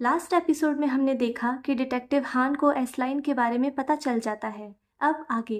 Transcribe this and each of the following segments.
Last episode में हमने देखा कि डिटेक्टिव हान को एस लाइन के बारे में पता चल जाता है। अब आगे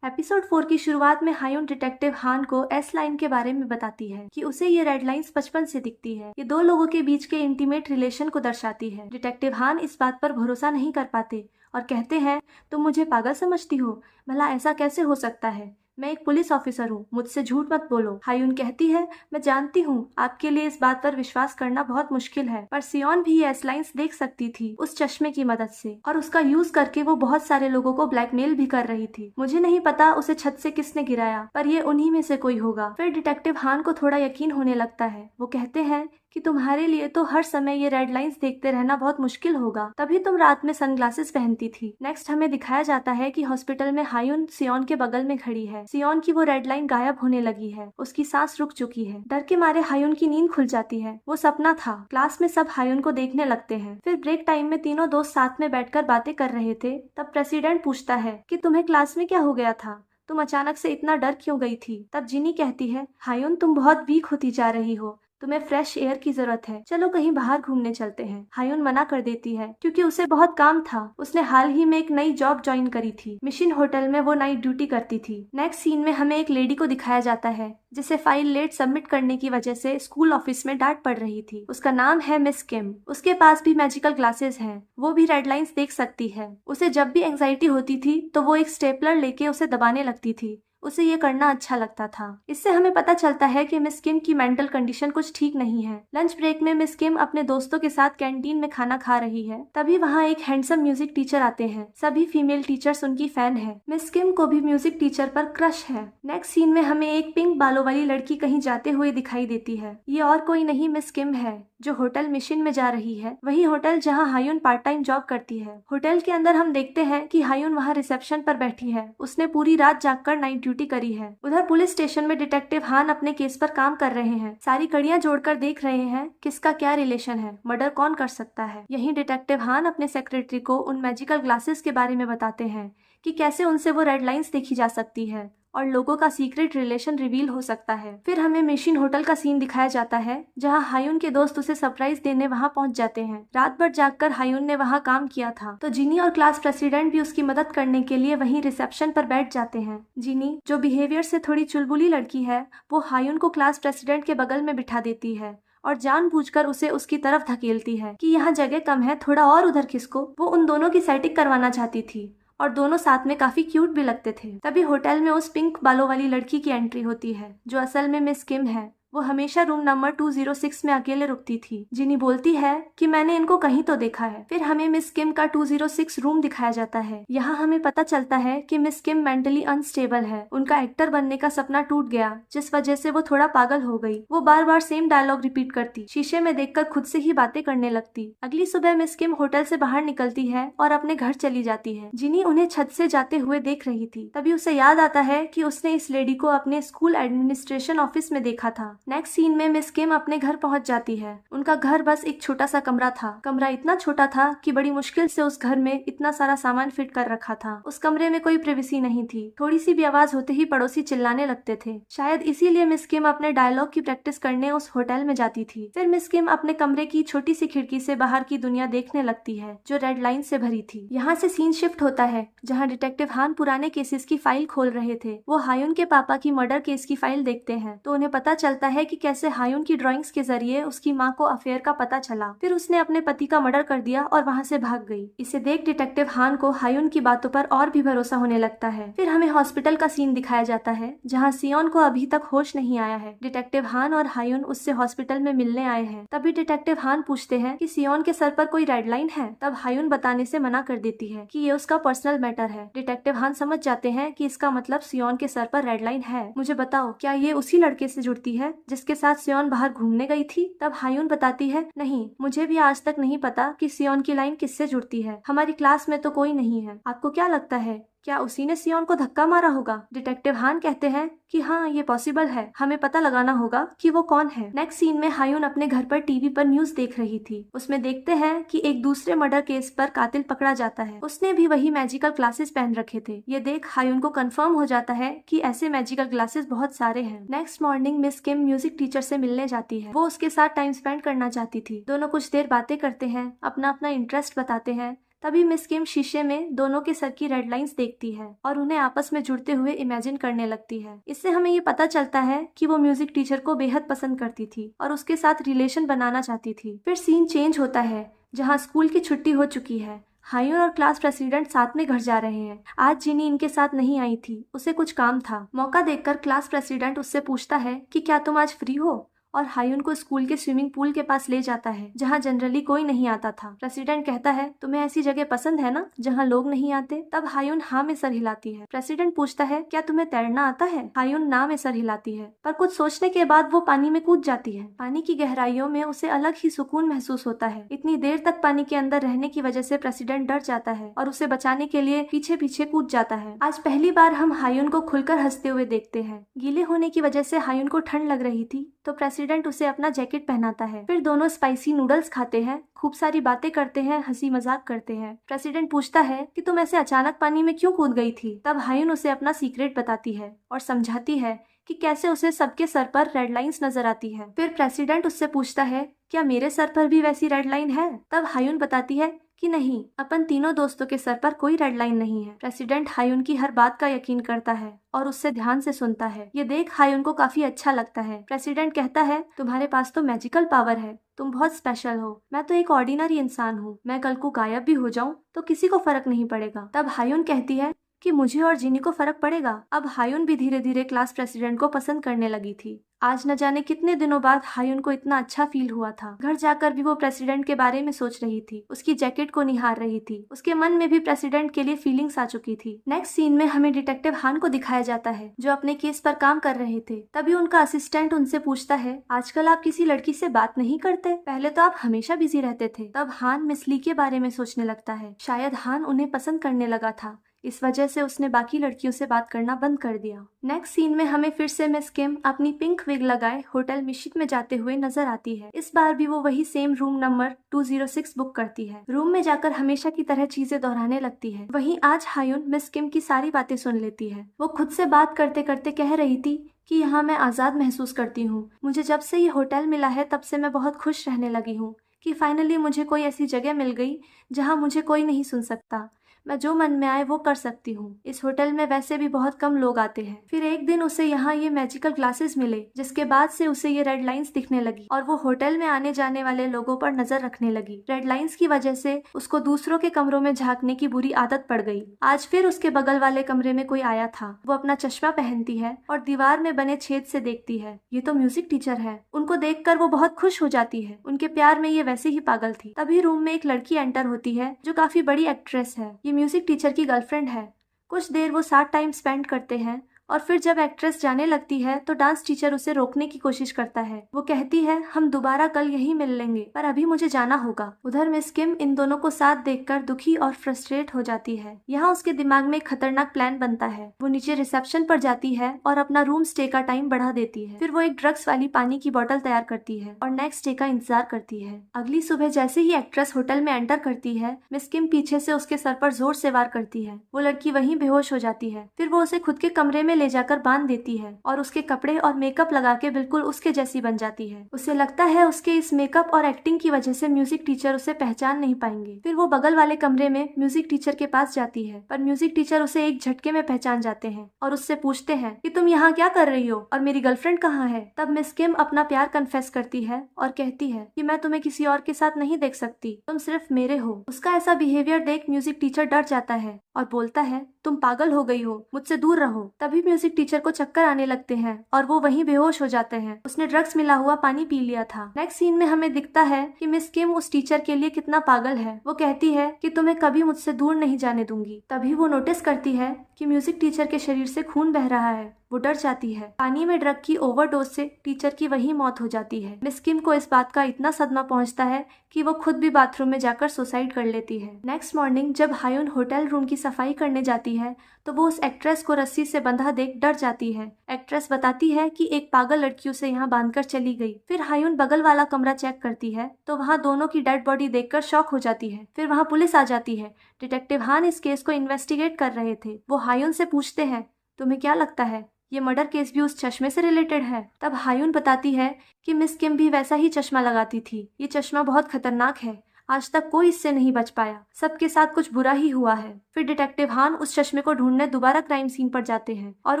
एपिसोड 4 की शुरुआत में हायुन डिटेक्टिव हान को एस लाइन के बारे में बताती है कि उसे ये रेड लाइंस बचपन से दिखती है। ये दो लोगों के बीच के इंटीमेट रिलेशन को दर्शाती है। डिटेक्टिव हान इस बात पर भरोसा नहीं कर पाते और कहते हैं, तुम मुझे पागल समझती हो? भला ऐसा कैसे हो सकता है? मैं एक पुलिस ऑफिसर हूँ, मुझसे झूठ मत बोलो। हायुन कहती है, मैं जानती हूँ आपके लिए इस बात पर विश्वास करना बहुत मुश्किल है, पर सियोन भी ये लाइंस देख सकती थी उस चश्मे की मदद से, और उसका यूज करके वो बहुत सारे लोगों को ब्लैकमेल भी कर रही थी। मुझे नहीं पता उसे छत से किसने गिराया, पर ये उन्हीं में से कोई होगा। फिर डिटेक्टिव हान को थोड़ा यकीन होने लगता है। वो कहते हैं कि तुम्हारे लिए तो हर समय ये रेड लाइंस देखते रहना बहुत मुश्किल होगा, तभी तुम रात में सनग्लासेस पहनती थी। नेक्स्ट हमें दिखाया जाता है कि हॉस्पिटल में हायुन सियोन के बगल में खड़ी है। सियोन की वो रेड लाइन गायब होने लगी है, उसकी सांस रुक चुकी है। डर के मारे हायुन की नींद खुल जाती है। वो सपना था। क्लास में सब हायुन को देखने लगते हैं। फिर ब्रेक टाइम में तीनों दोस्त साथ में बैठकर बातें कर रहे थे। तब प्रेसिडेंट पूछता है कि तुम्हें क्लास में क्या हो गया था, तुम अचानक से इतना डर क्यों गई थी? तब जिनी कहती है, हायुन तुम बहुत वीक होती जा रही हो, तुम्हें फ्रेश एयर की जरूरत है, चलो कहीं बाहर घूमने चलते हैं। हायुन मना कर देती है क्योंकि उसे बहुत काम था। उसने हाल ही में एक नई जॉब ज्वाइन करी थी। मिशन होटल में वो नाइट ड्यूटी करती थी। नेक्स्ट सीन में हमें एक लेडी को दिखाया जाता है जिसे फाइल लेट सबमिट करने की वजह से स्कूल ऑफिस में डांट पड़ रही थी। उसका नाम है मिस किम। उसके पास भी मैजिकल ग्लासेस हैं। वो भी रेड लाइंस देख सकती है। उसे जब भी एंजाइटी होती थी तो वो एक स्टेपलर लेके उसे दबाने लगती थी। उसे ये करना अच्छा लगता था। इससे हमें पता चलता है कि मिस किम की मेंटल कंडीशन कुछ ठीक नहीं है। लंच ब्रेक में मिस किम अपने दोस्तों के साथ कैंटीन में खाना खा रही है। तभी वहाँ एक हैंडसम म्यूजिक टीचर आते हैं। सभी फीमेल टीचर्स उनकी फैन है। मिस किम को भी म्यूजिक टीचर पर क्रश है। नेक्स्ट सीन में हमें एक पिंक बालों वाली लड़की कहीं जाते हुए दिखाई देती है। ये और कोई नहीं मिस किम है, जो होटल मिशन में जा रही है। वही होटल जहाँ हायुन पार्ट टाइम जॉब करती है। होटल के अंदर हम देखते हैं कि हायुन वहाँ रिसेप्शन पर बैठी है। उसने पूरी रात जागकर नाइट ड्यूटी करी है। उधर पुलिस स्टेशन में डिटेक्टिव हान अपने केस पर काम कर रहे हैं। सारी कड़ियां जोड़कर देख रहे हैं किसका क्या रिलेशन है, मर्डर कौन कर सकता है। यहीं डिटेक्टिव हान अपने सेक्रेटरी को उन मैजिकल ग्लासेस के बारे में बताते हैं कि कैसे उनसे वो रेड लाइंस देखी जा सकती है और लोगों का सीक्रेट रिलेशन रिवील हो सकता है। फिर हमें मिशन होटल का सीन दिखाया जाता है जहां हायुन के दोस्त उसे सरप्राइज देने वहां पहुंच जाते हैं। रात भर जागकर हायुन ने वहां काम किया था, तो जिनी और क्लास प्रेसिडेंट भी उसकी मदद करने के लिए वहीं रिसेप्शन पर बैठ जाते हैं। जिनी, जो बिहेवियर से थोड़ी चुलबुली लड़की है, वो हायुन को क्लास प्रेसिडेंट के बगल में बिठा देती है और जानबूझकर उसे उसकी तरफ धकेलती है कि यहाँ जगह कम है, थोड़ा और उधर खिसको। वो उन दोनों की सेटिंग करवाना चाहती थी और दोनों साथ में काफी क्यूट भी लगते थे। तभी होटल में उस पिंक बालों वाली लड़की की एंट्री होती है, जो असल में मिस किम है। वो हमेशा रूम नंबर 206 में अकेले रुकती थी। जिनी बोलती है कि मैंने इनको कहीं तो देखा है। फिर हमें मिस किम का 206 रूम दिखाया जाता है। यहाँ हमें पता चलता है कि मिस किम मेंटली अनस्टेबल है। उनका एक्टर बनने का सपना टूट गया, जिस वजह से वो थोड़ा पागल हो गई। वो बार बार सेम डायलॉग रिपीट करती, शीशे में देखकर खुद से ही बातें करने लगती। अगली सुबह मिस किम होटल से बाहर निकलती है और अपने घर चली जाती है। जिनी उन्हें छत से जाते हुए देख रही थी। तभी उसे याद आता है कि उसने इस लेडी को अपने स्कूल एडमिनिस्ट्रेशन ऑफिस में देखा था। नेक्स्ट सीन में मिस किम अपने घर पहुंच जाती है। उनका घर बस एक छोटा सा कमरा था। कमरा इतना छोटा था कि बड़ी मुश्किल से उस घर में इतना सारा सामान फिट कर रखा था। उस कमरे में कोई प्राइवेसी नहीं थी। थोड़ी सी भी आवाज होते ही पड़ोसी चिल्लाने लगते थे। शायद इसीलिए मिस किम अपने डायलॉग की प्रैक्टिस करने उस होटल में जाती थी। फिर मिस किम अपने कमरे की छोटी सी खिड़की से बाहर की दुनिया देखने लगती है, जो रेड लाइन से भरी थी। यहाँ से सीन शिफ्ट होता है जहाँ डिटेक्टिव हान पुराने केसेस की फाइल खोल रहे थे। वो हायुन के पापा की मर्डर केस की फाइल देखते हैं, तो उन्हें पता चलता है कि कैसे हायुन की ड्राइंग्स के जरिए उसकी माँ को अफेयर का पता चला। फिर उसने अपने पति का मर्डर कर दिया और वहाँ से भाग गई। इसे देख डिटेक्टिव हान को हायुन की बातों पर और भी भरोसा होने लगता है। फिर हमें हॉस्पिटल का सीन दिखाया जाता है जहाँ सियोन को अभी तक होश नहीं आया है। डिटेक्टिव हान और हायुन उससे हॉस्पिटल में मिलने आए हैं। तभी डिटेक्टिव हान पूछते हैं कि सियोन के सर पर कोई रेड लाइन है। तब हायुन बताने से मना कर देती है कि ये उसका पर्सनल मैटर है। डिटेक्टिव हान समझ जाते हैं कि इसका मतलब सियोन के सर पर रेड लाइन है। मुझे बताओ, क्या ये उसी लड़के से जुड़ती है जिसके साथ सियोन बाहर घूमने गई थी? तब हायुन बताती है, नहीं, मुझे भी आज तक नहीं पता कि सियोन की लाइन किससे जुड़ती है। हमारी क्लास में तो कोई नहीं है। आपको क्या लगता है क्या उसी ने सियोन को धक्का मारा होगा? डिटेक्टिव हान कहते हैं कि हाँ, ये पॉसिबल है, हमें पता लगाना होगा कि वो कौन है। नेक्स्ट सीन में हायुन अपने घर पर टीवी पर न्यूज देख रही थी। उसमें देखते हैं कि एक दूसरे मर्डर केस पर कातिल पकड़ा जाता है। उसने भी वही मैजिकल ग्लासेस पहन रखे थे। ये देख हायुन को कंफर्म हो जाता है कि ऐसे मैजिकल ग्लासेस बहुत सारे हैं। नेक्स्ट मॉर्निंग मिस किम म्यूजिक टीचर से मिलने जाती है। वो उसके साथ टाइम स्पेंड करना चाहती थी। दोनों कुछ देर बातें करते हैं, अपना अपना इंटरेस्ट बताते हैं। तभी मिस किम शीशे में दोनों के सर की रेड लाइंस देखती है और उन्हें आपस में जुड़ते हुए इमेजिन करने लगती है। इससे हमें ये पता चलता है कि वो म्यूजिक टीचर को बेहद पसंद करती थी और उसके साथ रिलेशन बनाना चाहती थी। फिर सीन चेंज होता है जहाँ स्कूल की छुट्टी हो चुकी है। हायुन और क्लास प्रेसिडेंट साथ में घर जा रहे हैं। आज जिनी इनके साथ नहीं आई थी, उसे कुछ काम था। मौका देखकर क्लास प्रेसिडेंट उससे पूछता है कि क्या तुम आज फ्री हो, और हायुन को स्कूल के स्विमिंग पूल के पास ले जाता है जहाँ जनरली कोई नहीं आता था। प्रेसिडेंट कहता है तुम्हें ऐसी जगह पसंद है ना जहाँ लोग नहीं आते। तब हायुन हाँ में सर हिलाती है। प्रेसिडेंट पूछता है क्या तुम्हें तैरना आता है? हायुन ना में सर हिलाती है, पर कुछ सोचने के बाद वो पानी में कूद जाती है। पानी की गहराइयों में उसे अलग ही सुकून महसूस होता है। इतनी देर तक पानी के अंदर रहने की वजह से प्रेसिडेंट डर जाता है और उसे बचाने के लिए पीछे पीछे कूद जाता है। आज पहली बार हम हायुन को खुलकर हंसते हुए देखते हैं। गीले होने की वजह से हायुन को ठंड लग रही थी तो प्रेसिडेंट उसे अपना जैकेट पहनाता है। फिर दोनों स्पाइसी नूडल्स खाते हैं, खूब सारी बातें करते हैं, हंसी मजाक करते हैं। प्रेसिडेंट पूछता है कि तुम ऐसे अचानक पानी में क्यों कूद गई थी? तब हायुन उसे अपना सीक्रेट बताती है और समझाती है कि कैसे उसे सबके सर पर रेड लाइंस नजर आती है। फिर प्रेसिडेंट उससे पूछता है क्या मेरे सर पर भी वैसी रेड लाइन है? तब हायुन बताती है कि नहीं, अपन तीनों दोस्तों के सर पर कोई रेड लाइन नहीं है। प्रेसिडेंट हायुन की हर बात का यकीन करता है और उससे ध्यान से सुनता है। ये देख हायुन को काफी अच्छा लगता है। प्रेसिडेंट कहता है तुम्हारे पास तो मैजिकल पावर है, तुम बहुत स्पेशल हो। मैं तो एक ऑर्डिनरी इंसान हूँ, मैं कल को गायब भी हो जाऊँ तो किसी को फर्क नहीं पड़ेगा। तब हायुन कहती है कि मुझे और जिनी को फर्क पड़ेगा। अब हायुन भी धीरे धीरे क्लास प्रेसिडेंट को पसंद करने लगी थी। आज न जाने कितने दिनों बाद हायुन को इतना अच्छा फील हुआ था। घर जाकर भी वो प्रेसिडेंट के बारे में सोच रही थी, उसकी जैकेट को निहार रही थी। उसके मन में भी प्रेसिडेंट के लिए फीलिंग्स आ चुकी थी। नेक्स्ट सीन में हमें डिटेक्टिव हान को दिखाया जाता है जो अपने केस पर काम कर रहे थे। तभी उनका असिस्टेंट उनसे पूछता है आजकल आप किसी लड़की से बात नहीं करते? पहले तो आप हमेशा बिजी रहते थे। तब हान मिस ली के बारे में सोचने लगता है। शायद हान उन्हें पसंद करने लगा था, इस वजह से उसने बाकी लड़कियों से बात करना बंद कर दिया। नेक्स्ट सीन में हमें फिर से मिस किम अपनी पिंक विग लगाए होटल मिशित में जाते हुए नजर आती है। इस बार भी वो वही सेम रूम नंबर 206 बुक करती है। रूम में जाकर हमेशा की तरह चीजें दोहराने लगती है। वहीं आज हायुन मिस किम की सारी बातें सुन लेती है। वो खुद से बात करते करते कह रही थी कि यहाँ मैं आजाद महसूस करती हूँ। मुझे जब से ये होटल मिला है तब से मैं बहुत खुश रहने लगी हूँ कि फाइनली मुझे कोई ऐसी जगह मिल गई जहाँ मुझे कोई नहीं सुन सकता। मैं जो मन में आए वो कर सकती हूँ। इस होटल में वैसे भी बहुत कम लोग आते हैं। फिर एक दिन उसे यहाँ ये मैजिकल ग्लासेस मिले, जिसके बाद से उसे ये रेड लाइंस दिखने लगी और वो होटल में आने जाने वाले लोगों पर नजर रखने लगी। रेड लाइंस की वजह से उसको दूसरों के कमरों में झांकने की बुरी आदत पड़ गई। आज फिर उसके बगल वाले कमरे में कोई आया था। वो अपना चश्मा पहनती है और दीवार में बने छेद से देखती है। ये तो म्यूजिक टीचर है। उनको देखकर वो बहुत खुश हो जाती है। उनके प्यार में ये वैसे ही पागल थी। तभी रूम में एक लड़की एंटर होती है जो काफी बड़ी एक्ट्रेस है। ये म्यूजिक टीचर की गर्लफ्रेंड है। कुछ देर वो साथ टाइम स्पेंड करते हैं और फिर जब एक्ट्रेस जाने लगती है तो डांस टीचर उसे रोकने की कोशिश करता है। वो कहती है हम दोबारा कल यहीं मिल लेंगे, पर अभी मुझे जाना होगा। उधर मिस किम इन दोनों को साथ देखकर दुखी और फ्रस्ट्रेट हो जाती है। यहाँ उसके दिमाग में एक खतरनाक प्लान बनता है। वो नीचे रिसेप्शन पर जाती है और अपना रूम स्टे का टाइम बढ़ा देती है। फिर वो एक ड्रग्स वाली पानी की बोतल तैयार करती है और नेक्स्ट डे का इंतजार करती है। अगली सुबह जैसे ही एक्ट्रेस होटल में एंटर करती है, मिस किम पीछे से उसके सर पर जोर से वार करती है। वो लड़की वहीं बेहोश हो जाती है। फिर वो उसे खुद के कमरे में ले जाकर बांध देती है और उसके कपड़े और मेकअप लगा के बिल्कुल उसके जैसी बन जाती है। उसे लगता है उसके इस मेकअप और एक्टिंग की वजह से म्यूजिक टीचर उसे पहचान नहीं पाएंगे। फिर वो बगल वाले कमरे में म्यूजिक टीचर के पास जाती है, पर म्यूजिक टीचर उसे एक झटके में पहचान जाते हैं और उससे पूछते हैं कि तुम यहाँ क्या कर रही हो और मेरी गर्लफ्रेंड कहाँ है। तब मिस किम अपना प्यार कन्फेस करती है और कहती है कि मैं तुम्हें किसी और के साथ नहीं देख सकती, तुम सिर्फ मेरे हो। उसका ऐसा बिहेवियर देख म्यूजिक टीचर डर जाता है और बोलता है तुम पागल हो गई हो, मुझसे दूर रहो। तभी म्यूजिक टीचर को चक्कर आने लगते हैं और वो वहीं बेहोश हो जाते हैं। उसने ड्रग्स मिला हुआ पानी पी लिया था। नेक्स्ट सीन में हमें दिखता है कि मिस किम उस टीचर के लिए कितना पागल है। वो कहती है कि तुम्हें कभी मुझसे दूर नहीं जाने दूंगी। तभी वो नोटिस करती है कि म्यूजिक टीचर के शरीर से खून बह रहा है वो डर जाती है। पानी में ड्रग की ओवरडोज से टीचर की वही मौत हो जाती है। मिस किम को इस बात का इतना सदमा पहुंचता है कि वो खुद भी बाथरूम में जाकर सुसाइड कर लेती है। नेक्स्ट मॉर्निंग जब हायुन होटल रूम की सफाई करने जाती है तो वो उस एक्ट्रेस को रस्सी से बंधा देख डर जाती है। एक्ट्रेस बताती है कि एक पागल लड़की उसे यहाँ बांधकर चली गई। फिर हायुन बगल वाला कमरा चेक करती है तो वहाँ दोनों की डेड बॉडी देखकर शॉक हो जाती है। फिर वहाँ पुलिस आ जाती है। डिटेक्टिव हान इस केस को इन्वेस्टिगेट कर रहे थे। वो हायुन से पूछते हैं, तुम्हें क्या लगता है ये मर्डर केस भी उस चश्मे से रिलेटेड है? तब हायुन बताती है कि मिस किम भी वैसा ही चश्मा लगाती थी। ये चश्मा बहुत खतरनाक है, आज तक कोई इससे नहीं बच पाया, सबके साथ कुछ बुरा ही हुआ है। फिर डिटेक्टिव हान उस चश्मे को ढूंढने दोबारा क्राइम सीन पर जाते हैं और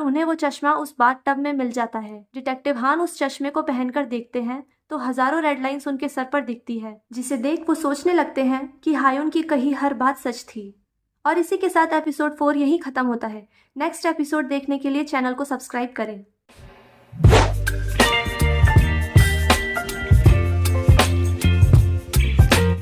उन्हें वो चश्मा उस बाथ टब में मिल जाता है। डिटेक्टिव हान उस चश्मे को पहनकर देखते हैं तो हजारों रेड लाइंस उनके सर पर दिखती है, जिसे देख वो सोचने लगते हैं कि हायुन की कही हर बात सच थी। और इसी के साथ एपिसोड 4 यहीं खत्म होता है। नेक्स्ट एपिसोड देखने के लिए चैनल को सब्सक्राइब करें।